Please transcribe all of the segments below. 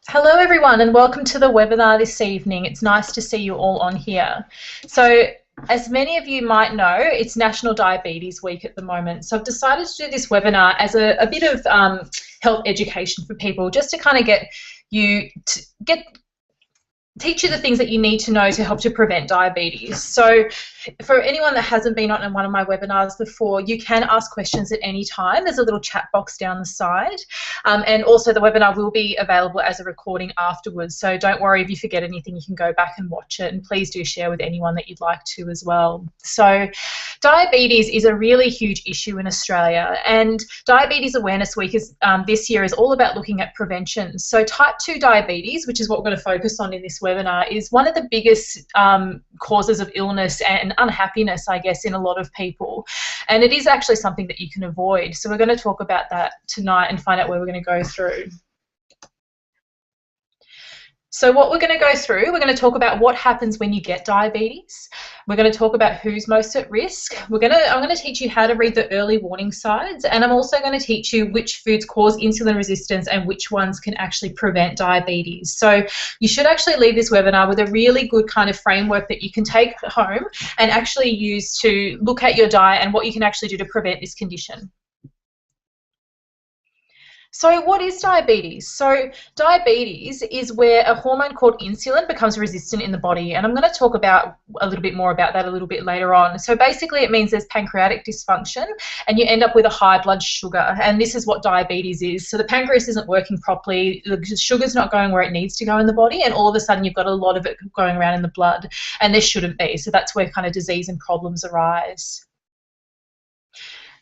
Hello everyone and welcome to the webinar this evening. It's nice to see you all on here. So as many of you might know, it's National Diabetes Week at the moment. So I've decided to do this webinar as a bit of health education for people, just to kind of teach you the things that you need to know to help to prevent diabetes. So for anyone that hasn't been on one of my webinars before, you can ask questions at any time. There's a little chat box down the side. And also the webinar will be available as a recording afterwards. So don't worry if you forget anything, you can go back and watch it. And please do share with anyone that you'd like to as well. So diabetes is a really huge issue in Australia. And Diabetes Awareness Week this year is all about looking at prevention. So type 2 diabetes, which is what we're going to focus on in this webinar, is one of the biggest causes of illness and unhappiness, I guess, in a lot of people. And it is actually something that you can avoid. So we're going to talk about that tonight and find out where we're going to go through. So what we're going to go through, we're going to talk about what happens when you get diabetes. We're going to talk about who's most at risk. I'm going to teach you how to read the early warning signs, and I'm also going to teach you which foods cause insulin resistance and which ones can actually prevent diabetes. So you should actually leave this webinar with a really good kind of framework that you can take home and actually use to look at your diet and what you can actually do to prevent this condition. So what is diabetes? So diabetes is where a hormone called insulin becomes resistant in the body, and I'm going to talk about a little bit more about that a little bit later on. So basically it means there's pancreatic dysfunction and you end up with a high blood sugar, and this is what diabetes is. So the pancreas isn't working properly, the sugar's not going where it needs to go in the body, and all of a sudden you've got a lot of it going around in the blood, and there shouldn't be. So that's where kind of disease and problems arise.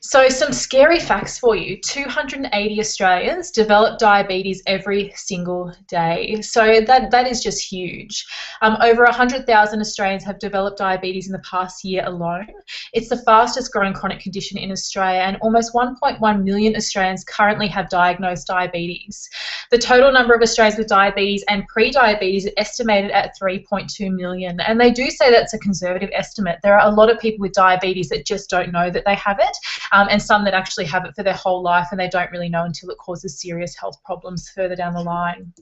So some scary facts for you. 280 Australians develop diabetes every single day. So that is just huge. Over 100,000 Australians have developed diabetes in the past year alone. It's the fastest growing chronic condition in Australia, and almost 1.1 million Australians currently have diagnosed diabetes. The total number of Australians with diabetes and pre-diabetes is estimated at 3.2 million. And they do say that's a conservative estimate. There are a lot of people with diabetes that just don't know that they have it. And some that actually have it for their whole life and they don't really know until it causes serious health problems further down the line.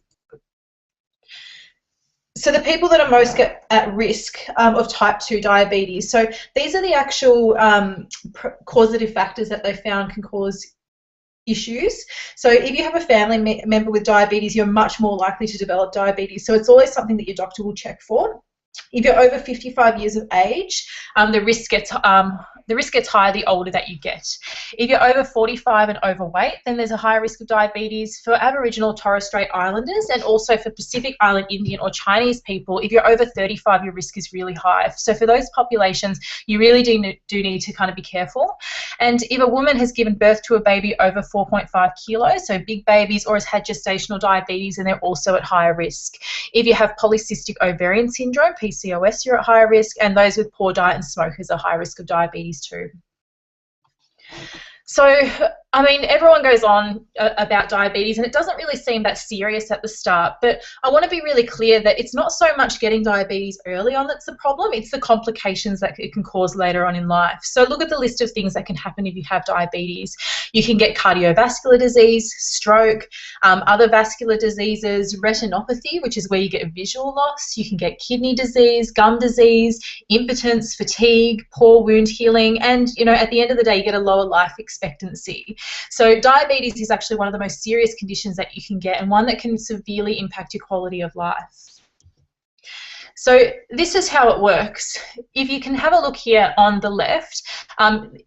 So the people that are most at risk of type 2 diabetes, so these are the actual causative factors that they found can cause issues. So if you have a family member with diabetes, you're much more likely to develop diabetes. So it's always something that your doctor will check for. If you're over 55 years of age, the risk gets higher the older that you get. If you're over 45 and overweight, then there's a higher risk of diabetes. For Aboriginal Torres Strait Islanders and also for Pacific Island Indian or Chinese people, if you're over 35, your risk is really high. So for those populations, you really do need to kind of be careful. And if a woman has given birth to a baby over 4.5 kilos, so big babies, or has had gestational diabetes, then they're also at higher risk. If you have polycystic ovarian syndrome, PCOS, you're at higher risk, and those with poor diet and smokers are high risk of diabetes too. So, I mean, everyone goes on about diabetes and it doesn't really seem that serious at the start, but I want to be really clear that it's not so much getting diabetes early on that's the problem, it's the complications that it can cause later on in life. So look at the list of things that can happen if you have diabetes. You can get cardiovascular disease, stroke, other vascular diseases, retinopathy, which is where you get visual loss. You can get kidney disease, gum disease, impotence, fatigue, poor wound healing, and, you know, at the end of the day, you get a lower life expectancy. So diabetes is actually one of the most serious conditions that you can get, and one that can severely impact your quality of life. So this is how it works. If you can have a look here on the left,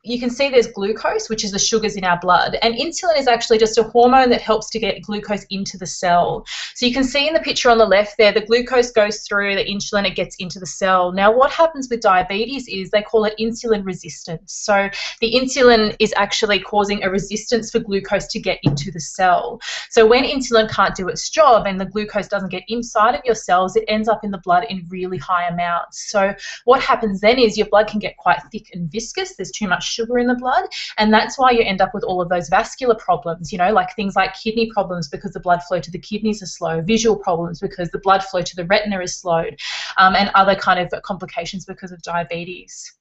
you can see there's glucose, which is the sugars in our blood, and insulin is actually just a hormone that helps to get glucose into the cell. So you can see in the picture on the left there, the glucose goes through the insulin, it gets into the cell. Now what happens with diabetes is they call it insulin resistance. So the insulin is actually causing a resistance for glucose to get into the cell. So when insulin can't do its job and the glucose doesn't get inside of your cells, it ends up in the blood in really high amounts. So what happens then is your blood can get quite thick and viscous. There's too much sugar in the blood, and that's why you end up with all of those vascular problems, you know, like things like kidney problems because the blood flow to the kidneys is slow, visual problems because the blood flow to the retina is slowed, and other kind of complications because of diabetes.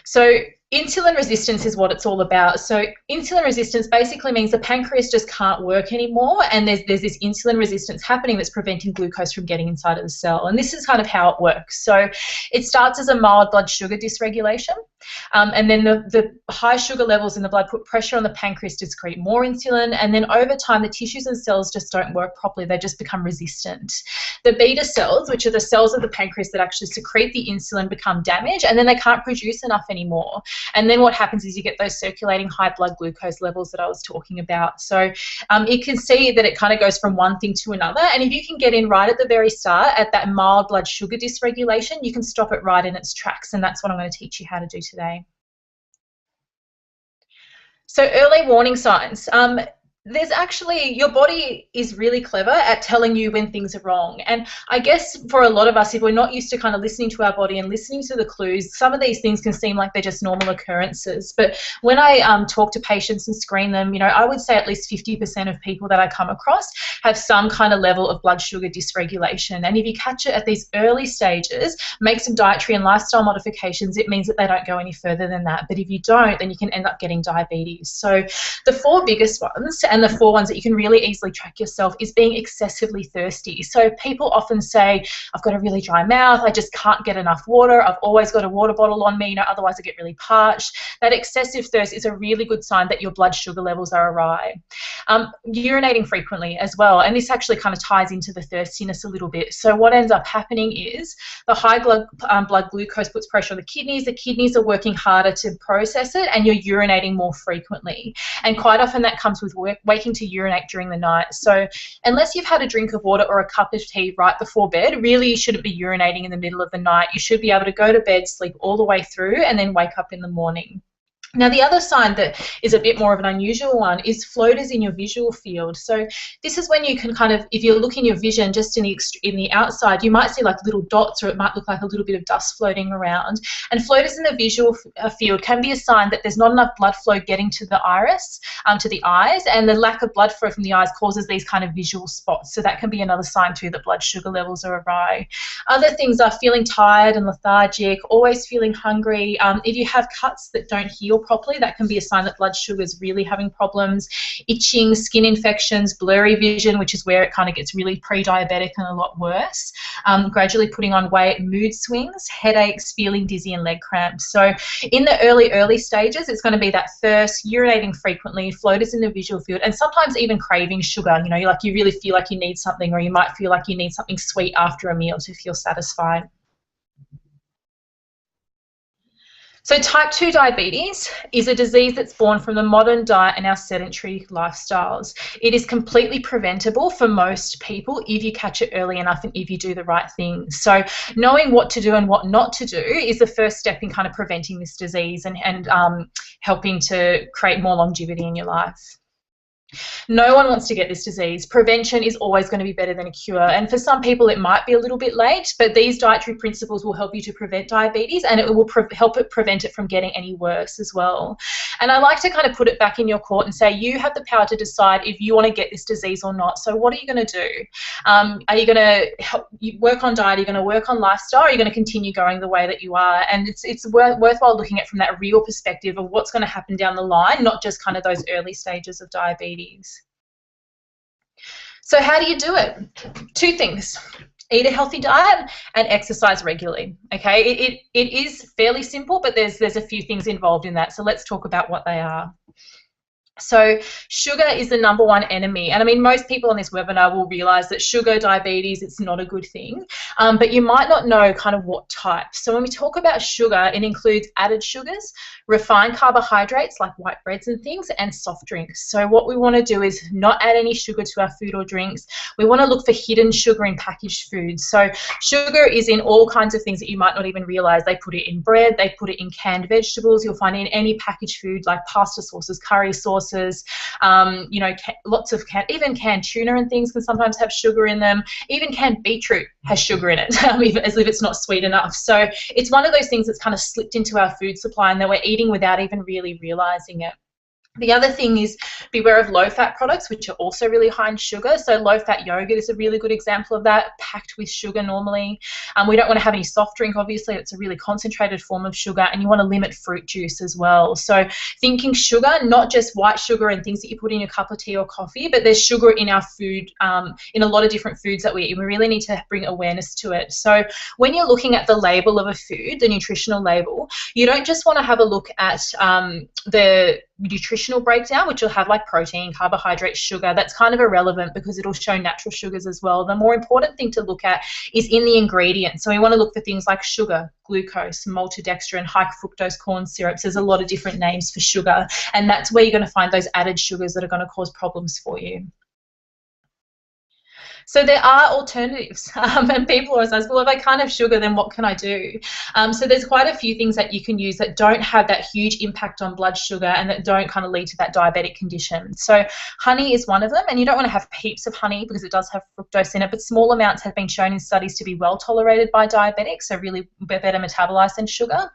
So insulin resistance is what it's all about. So insulin resistance basically means the pancreas just can't work anymore, and there's this insulin resistance happening that's preventing glucose from getting inside of the cell. And this is kind of how it works. So it starts as a mild blood sugar dysregulation, and then the high sugar levels in the blood put pressure on the pancreas to secrete more insulin, and then over time the tissues and cells just don't work properly. They just become resistant. The beta cells, which are the cells of the pancreas that actually secrete the insulin, become damaged, and then they can't produce enough anymore. And then what happens is you get those circulating high blood glucose levels that I was talking about. So you can see that it kind of goes from one thing to another, and if you can get in right at the very start at that mild blood sugar dysregulation, you can stop it right in its tracks, and that's what I'm going to teach you how to do today. So early warning signs. There's actually, your body is really clever at telling you when things are wrong. And I guess for a lot of us, if we're not used to kind of listening to our body and listening to the clues, some of these things can seem like they're just normal occurrences. But when I talk to patients and screen them, you know, I would say at least 50% of people that I come across have some kind of level of blood sugar dysregulation. And if you catch it at these early stages, make some dietary and lifestyle modifications, it means that they don't go any further than that. But if you don't, then you can end up getting diabetes. So the four biggest ones, and the four ones that you can really easily track yourself, is being excessively thirsty. So people often say, I've got a really dry mouth, I just can't get enough water, I've always got a water bottle on me, you know, otherwise I get really parched. That excessive thirst is a really good sign that your blood sugar levels are awry. Urinating frequently as well, and this actually kind of ties into the thirstiness a little bit. So what ends up happening is the high blood glucose puts pressure on the kidneys are working harder to process it, and you're urinating more frequently. And quite often that comes with waking to urinate during the night. So unless you've had a drink of water or a cup of tea right before bed, really you shouldn't be urinating in the middle of the night. You should be able to go to bed, sleep all the way through, and then wake up in the morning. Now, the other sign that is a bit more of an unusual one is floaters in your visual field. So this is when you can kind of, if you're looking your vision just in the outside, you might see like little dots, or it might look like a little bit of dust floating around. And floaters in the visual field can be a sign that there's not enough blood flow getting to the iris, to the eyes, and the lack of blood flow from the eyes causes these kind of visual spots. So that can be another sign too that blood sugar levels are awry. Other things are feeling tired and lethargic, always feeling hungry. If you have cuts that don't heal properly, that can be a sign that blood sugar is really having problems. Itching, skin infections, blurry vision, which is where it kind of gets really pre-diabetic and a lot worse. Gradually putting on weight, mood swings, headaches, feeling dizzy, and leg cramps. So in the early stages, it's going to be that thirst, urinating frequently, floaters in the visual field, and sometimes even craving sugar. You know, you really feel like you need something, or you might feel like you need something sweet after a meal to feel satisfied. So type 2 diabetes is a disease that's born from the modern diet and our sedentary lifestyles. It is completely preventable for most people if you catch it early enough and if you do the right things. So knowing what to do and what not to do is the first step in kind of preventing this disease and helping to create more longevity in your life. No one wants to get this disease. Prevention is always going to be better than a cure. And for some people, it might be a little bit late, but these dietary principles will help you to prevent diabetes, and it will help it prevent it from getting any worse as well. And I like to kind of put it back in your court and say you have the power to decide if you want to get this disease or not. So what are you going to do? Are you going to work on diet? Are you going to work on lifestyle? Or are you going to continue going the way that you are? And it's worthwhile looking at it from that real perspective of what's going to happen down the line, not just kind of those early stages of diabetes. So how do you do it? Two things. Eat a healthy diet and exercise regularly. Okay, it is fairly simple, but there's a few things involved in that. So let's talk about what they are. So sugar is the #1 enemy, and I mean most people on this webinar will realise that sugar, diabetes, it's not a good thing, but you might not know kind of what type. So when we talk about sugar, it includes added sugars, refined carbohydrates like white breads and things, and soft drinks. So what we want to do is not add any sugar to our food or drinks. We want to look for hidden sugar in packaged foods. So sugar is in all kinds of things that you might not even realise. They put it in bread, they put it in canned vegetables, you'll find it in any packaged food like pasta sauces, curry sauces, you know, lots of even canned tuna and things can sometimes have sugar in them. Even canned beetroot has sugar in it, as if it's not sweet enough. So it's one of those things that's kind of slipped into our food supply and that we're eating without even really realising it. The other thing is beware of low-fat products, which are also really high in sugar. So low-fat yogurt is a really good example of that, packed with sugar normally. We don't want to have any soft drink, obviously. It's a really concentrated form of sugar, and you want to limit fruit juice as well. So thinking sugar, not just white sugar and things that you put in your cup of tea or coffee, but there's sugar in our food, in a lot of different foods that we eat. We really need to bring awareness to it. So when you're looking at the label of a food, the nutritional label, you don't just want to have a look at the nutritional breakdown, which will have like protein, carbohydrates, sugar. That's kind of irrelevant because it'll show natural sugars as well. The more important thing to look at is in the ingredients. So we want to look for things like sugar, glucose, maltodextrin, high fructose corn syrups. There's a lot of different names for sugar, and that's where you're going to find those added sugars that are going to cause problems for you. So there are alternatives, and people always ask, well, if I can't have sugar, then what can I do? So there's quite a few things that you can use that don't have that huge impact on blood sugar and that don't kind of lead to that diabetic condition. So honey is one of them, and you don't want to have heaps of honey because it does have fructose in it, but small amounts have been shown in studies to be well tolerated by diabetics, so really better metabolized than sugar.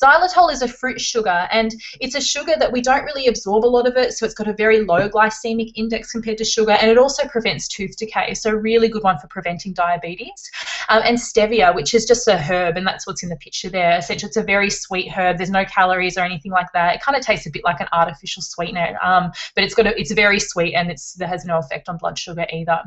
Xylitol is a fruit sugar, and it's a sugar that we don't really absorb a lot of it, so it's got a very low glycemic index compared to sugar, and it also prevents tooth decay. So a really good one for preventing diabetes. And stevia, which is just a herb, and that's what's in the picture there. Essentially, it's a very sweet herb. There's no calories or anything like that. It kind of tastes a bit like an artificial sweetener, but it's very sweet, and it has no effect on blood sugar either.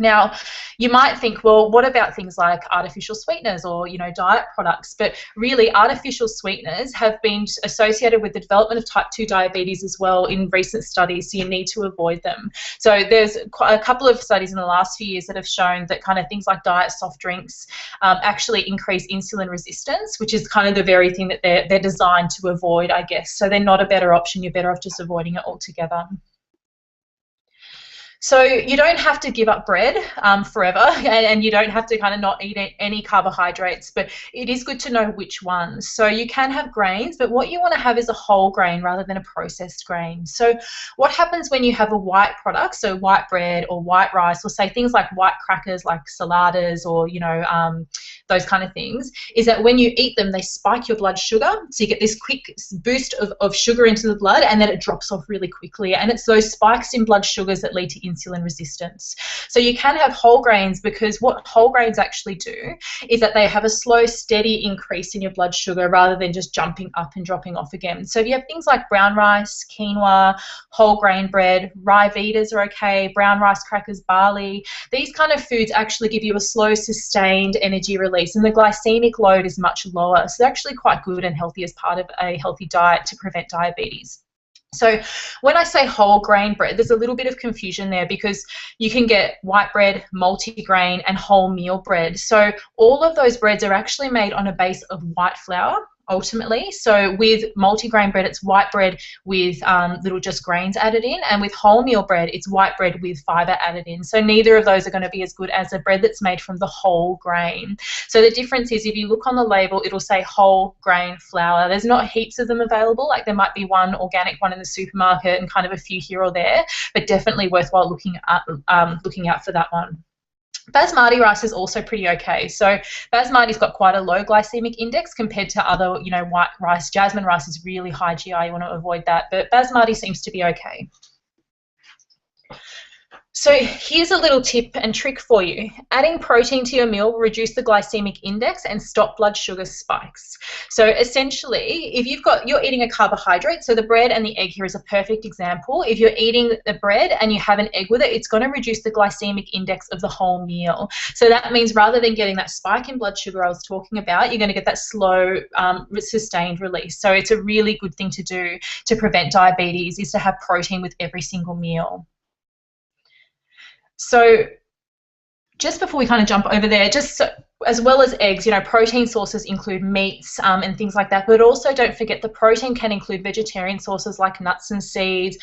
Now, you might think, well, what about things like artificial sweeteners or, diet products? But really, artificial sweeteners have been associated with the development of type 2 diabetes as well in recent studies, so you need to avoid them. So there's a couple of studies in the last few years that have shown that kind of things like diet soft drinks actually increase insulin resistance, which is kind of the very thing that they're designed to avoid, I guess. So they're not a better option. You're better off just avoiding it altogether. So you don't have to give up bread forever, and you don't have to kind of not eat any carbohydrates, but it is good to know which ones. So you can have grains, but what you want to have is a whole grain rather than a processed grain. So what happens when you have a white product, so white bread or white rice, or say things like white crackers like saladas or, those kind of things, is that when you eat them, they spike your blood sugar. So you get this quick boost of sugar into the blood, and then it drops off really quickly. And it's those spikes in blood sugars that lead to insulin resistance. So you can have whole grains, because what whole grains actually do is that they have a slow, steady increase in your blood sugar rather than just jumping up and dropping off again. So if you have things like brown rice, quinoa, whole grain bread, rye vitas are okay, brown rice crackers, barley, these kind of foods actually give you a slow, sustained energy release, and the glycemic load is much lower. So they're actually quite good and healthy as part of a healthy diet to prevent diabetes. So when I say whole grain bread, there's a little bit of confusion there, because you can get white bread, multigrain, and wholemeal bread. So all of those breads are actually made on a base of white flour, ultimately. So with multigrain bread, it's white bread with little just grains added in, and with wholemeal bread, it's white bread with fiber added in. So neither of those are going to be as good as a bread that's made from the whole grain. So the difference is, if you look on the label, it'll say whole grain flour. There's not heaps of them available. Like there might be one organic one in the supermarket and kind of a few here or there, but definitely worthwhile looking out for that one. Basmati rice is also pretty okay. So basmati's got quite a low glycemic index compared to other, white rice. Jasmine rice is really high GI. You want to avoid that, but basmati seems to be okay. So here's a little tip and trick for you. Adding protein to your meal will reduce the glycemic index and stop blood sugar spikes. So essentially, if you're eating a carbohydrate, so the bread and the egg here is a perfect example. If you're eating the bread and you have an egg with it, it's going to reduce the glycemic index of the whole meal. So that means rather than getting that spike in blood sugar I was talking about, you're going to get that slow, sustained release. So it's a really good thing to do to prevent diabetes, is to have protein with every single meal. So just before we kind of jump over there, as well as eggs, protein sources include meats and things like that, but also don't forget the protein can include vegetarian sources like nuts and seeds,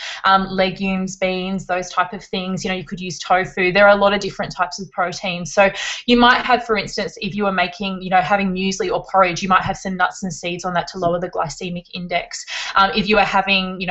legumes, beans, those type of things. You could use tofu. There are a lot of different types of protein. So you might have, for instance, if you were making, having muesli or porridge, you might have some nuts and seeds on that to lower the glycemic index. If you are having,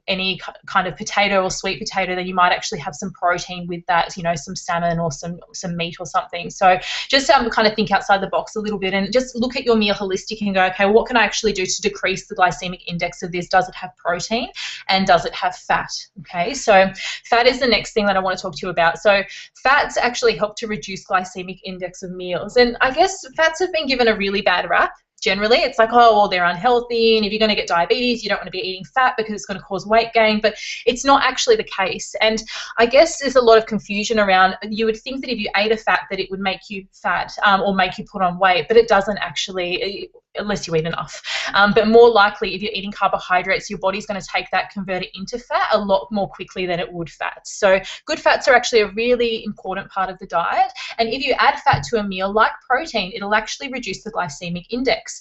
any kind of potato or sweet potato, then you might actually have some protein with that, some salmon or some meat or something. So just kind of think outside the box a little bit and just look at your meal holistic and go, okay, what can I actually do to decrease the glycemic index of this? Does it have protein and does it have fat? Okay, so fat is the next thing that I want to talk to you about. So fats actually help to reduce glycemic index of meals, and I guess fats have been given a really bad rap. Generally, it's like, oh, well, they're unhealthy, and if you're going to get diabetes, you don't want to be eating fat because it's going to cause weight gain, but it's not actually the case. And I guess there's a lot of confusion around, you would think that if you ate a fat that it would make you fat or make you put on weight, but it doesn't actually, unless you eat enough. But more likely, if you're eating carbohydrates, your body's going to take that, convert it into fat a lot more quickly than it would fats. So good fats are actually a really important part of the diet. And if you add fat to a meal like protein, it'll actually reduce the glycemic index.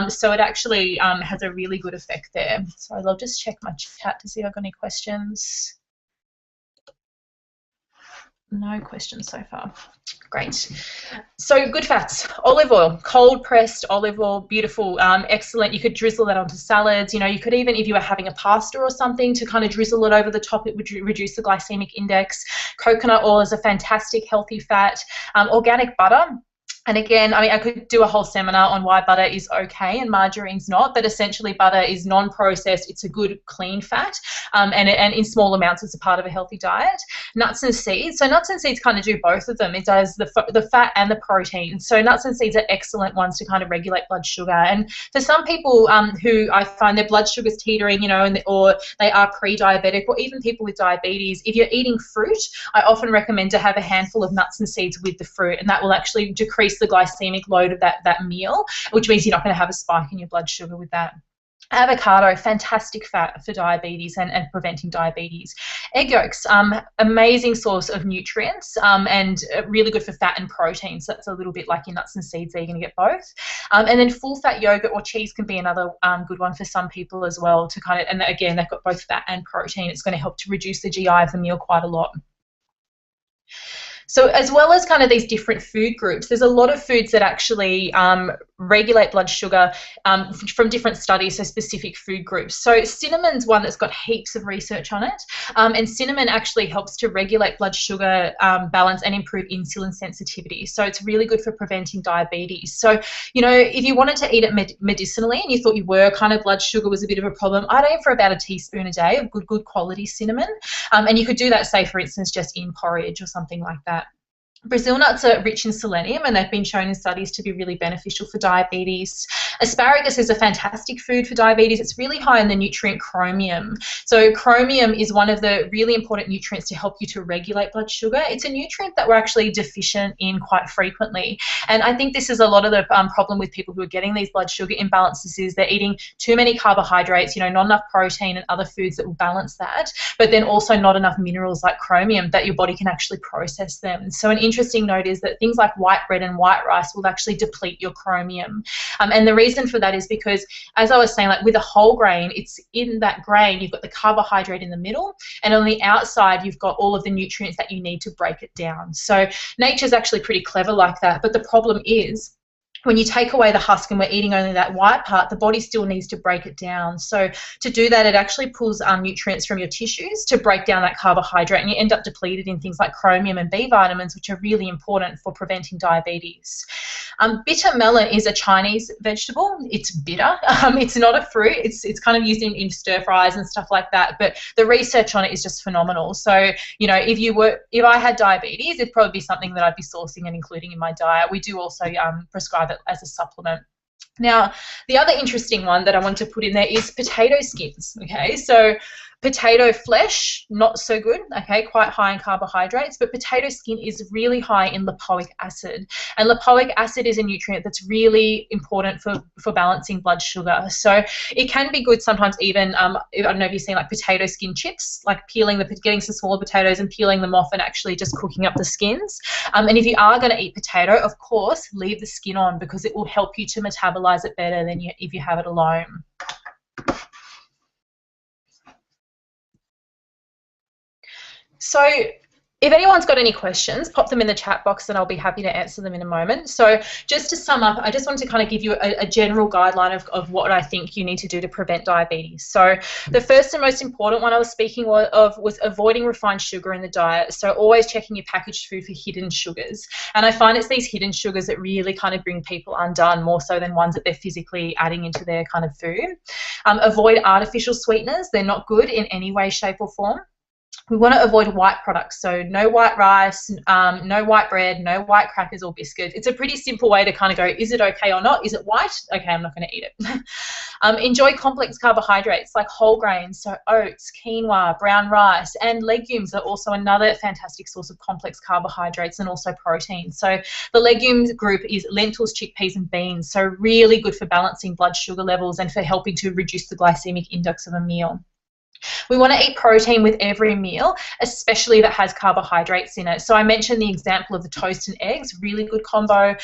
So it actually has a really good effect there. So I'll just check my chat to see if I've got any questions. No questions so far. Great. So good fats, olive oil, cold pressed olive oil, beautiful, excellent. You could drizzle that onto salads. You know, you could even, if you were having a pasta or something, to kind of drizzle it over the top, it would reduce the glycemic index. Coconut oil is a fantastic healthy fat. Organic butter. And again, I mean, I could do a whole seminar on why butter is okay and margarine's not, but essentially butter is non-processed. It's a good, clean fat, and in small amounts it's a part of a healthy diet. Nuts and seeds. So nuts and seeds kind of do both of them. It does the fat and the protein. So nuts and seeds are excellent ones to kind of regulate blood sugar. And for some people who I find their blood sugar's teetering, you know, or they are pre-diabetic, or even people with diabetes, if you're eating fruit, I often recommend to have a handful of nuts and seeds with the fruit, and that will actually decrease the glycemic load of that meal, which means you're not going to have a spike in your blood sugar with that. Avocado, fantastic fat for diabetes and preventing diabetes. Egg yolks, amazing source of nutrients and really good for fat and protein. So that's a little bit like your nuts and seeds there, you're going to get both. And then full fat yogurt or cheese can be another good one for some people as well to kind of, and again, they've got both fat and protein. It's going to help to reduce the GI of the meal quite a lot. So as well as kind of these different food groups, there's a lot of foods that actually regulate blood sugar from different studies, so specific food groups. So cinnamon's one that's got heaps of research on it, and cinnamon actually helps to regulate blood sugar balance and improve insulin sensitivity. So it's really good for preventing diabetes. So, you know, if you wanted to eat it medicinally and you thought you were kind of blood sugar was a bit of a problem, I'd aim for about a teaspoon a day of good quality cinnamon. And you could do that, say, for instance, just in porridge or something like that. Brazil nuts are rich in selenium, and they've been shown in studies to be really beneficial for diabetes. Asparagus is a fantastic food for diabetes. It's really high in the nutrient chromium. So chromium is one of the really important nutrients to help you to regulate blood sugar. It's a nutrient that we're actually deficient in quite frequently. And I think this is a lot of the problem with people who are getting these blood sugar imbalances is they're eating too many carbohydrates, you know, not enough protein and other foods that will balance that, but then also not enough minerals like chromium that your body can actually process them. So an interesting note is that things like white bread and white rice will actually deplete your chromium. And the reason for that is because, as I was saying, like with a whole grain, it's in that grain, you've got the carbohydrate in the middle, and on the outside, you've got all of the nutrients that you need to break it down. So nature's actually pretty clever like that, but the problem is, when you take away the husk and we're eating only that white part, the body still needs to break it down. So to do that, it actually pulls nutrients from your tissues to break down that carbohydrate, and you end up depleted in things like chromium and B vitamins, which are really important for preventing diabetes. Bitter melon is a Chinese vegetable. It's bitter. It's not a fruit. It's kind of used in stir fries and stuff like that, but the research on it is just phenomenal. So, you know, if I had diabetes, it'd probably be something that I'd be sourcing and including in my diet. We do also prescribe it as a supplement. Now, the other interesting one that I want to put in there is potato skins. Okay, so potato flesh, not so good, okay, quite high in carbohydrates, but potato skin is really high in lipoic acid. And lipoic acid is a nutrient that's really important for balancing blood sugar. So it can be good sometimes even, I don't know if you've seen like potato skin chips, like getting some smaller potatoes and peeling them off and actually just cooking up the skins. And if you are going to eat potato, of course, leave the skin on because it will help you to metabolize it better than if you have it alone. So If anyone's got any questions, pop them in the chat box and I'll be happy to answer them in a moment. So just to sum up, I just wanted to kind of give you a general guideline of what I think you need to do to prevent diabetes. So the first and most important one I was speaking of was avoiding refined sugar in the diet. So always checking your packaged food for hidden sugars. And I find it's these hidden sugars that really kind of bring people undone, more so than ones that they're physically adding into their kind of food. Avoid artificial sweeteners. They're not good in any way, shape or form. We want to avoid white products, so no white rice, no white bread, no white crackers or biscuits. It's a pretty simple way to kind of go, is it okay or not? Is it white? Okay, I'm not going to eat it. Enjoy complex carbohydrates like whole grains, so oats, quinoa, brown rice, and legumes are also another fantastic source of complex carbohydrates and also protein. So the legumes group is lentils, chickpeas, and beans, so really good for balancing blood sugar levels and for helping to reduce the glycemic index of a meal. We want to eat protein with every meal, especially that has carbohydrates in it. So I mentioned the example of the toast and eggs, really good combo.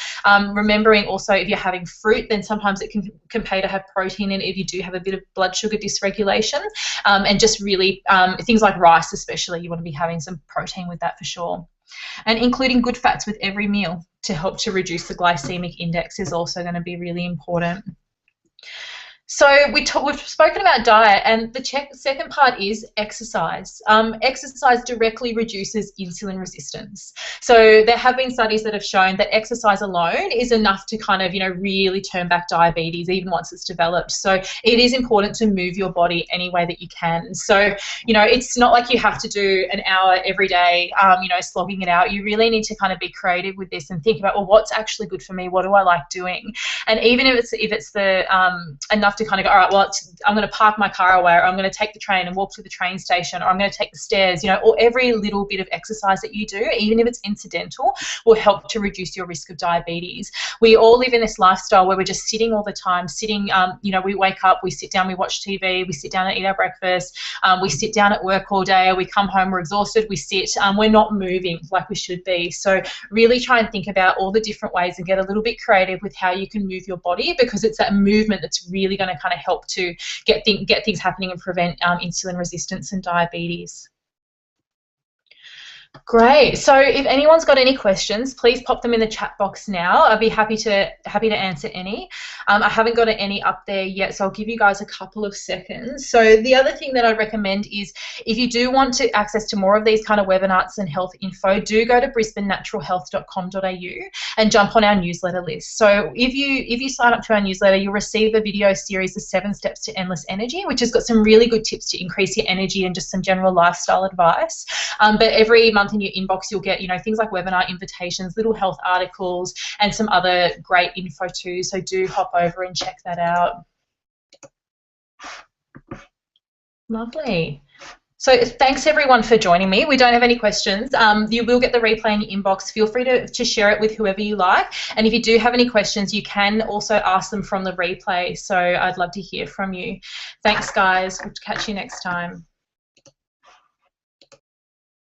Remembering also if you're having fruit, then sometimes it can pay to have protein in it if you do have a bit of blood sugar dysregulation. And just really things like rice especially, you want to be having some protein with that for sure. And including good fats with every meal to help to reduce the glycemic index is also going to be really important. So we've spoken about diet, and the second part is exercise. Exercise directly reduces insulin resistance. So there have been studies that have shown that exercise alone is enough to kind of, really turn back diabetes even once it's developed. So it is important to move your body any way that you can. So, it's not like you have to do an hour every day, slogging it out. You really need to kind of be creative with this and think about, well, what's actually good for me? What do I like doing? And even if it's the enough to kind of go, all right, well, I'm going to park my car away, or I'm going to take the train and walk to the train station, or I'm going to take the stairs, or every little bit of exercise that you do, even if it's incidental, will help to reduce your risk of diabetes. We all live in this lifestyle where we're just sitting all the time, we wake up, we sit down, we watch TV, we sit down and eat our breakfast, we sit down at work all day, we come home, we're exhausted, we sit, we're not moving like we should be. So really try and think about all the different ways and get a little bit creative with how you can move your body, because it's that movement that's really going to kind of help to get things happening and prevent insulin resistance and diabetes. Great. So if anyone's got any questions, please pop them in the chat box now. I'll be happy to answer any. I haven't got any up there yet, so I'll give you guys a couple of seconds. So the other thing that I recommend is, if you do want to access to more of these kind of webinars and health info, do go to brisbanenaturalhealth.com.au and jump on our newsletter list. So if you sign up to our newsletter, you'll receive a video series, The 7 Steps to Endless Energy, which has got some really good tips to increase your energy and just some general lifestyle advice. But every month in your inbox you'll get things like webinar invitations, little health articles, and some other great info too, so do hop over and check that out. Lovely. So thanks everyone for joining me. We don't have any questions. You will get the replay in your inbox. Feel free to share it with whoever you like, and if you do have any questions, you can also ask them from the replay, so I'd love to hear from you. Thanks guys, we'll catch you next time.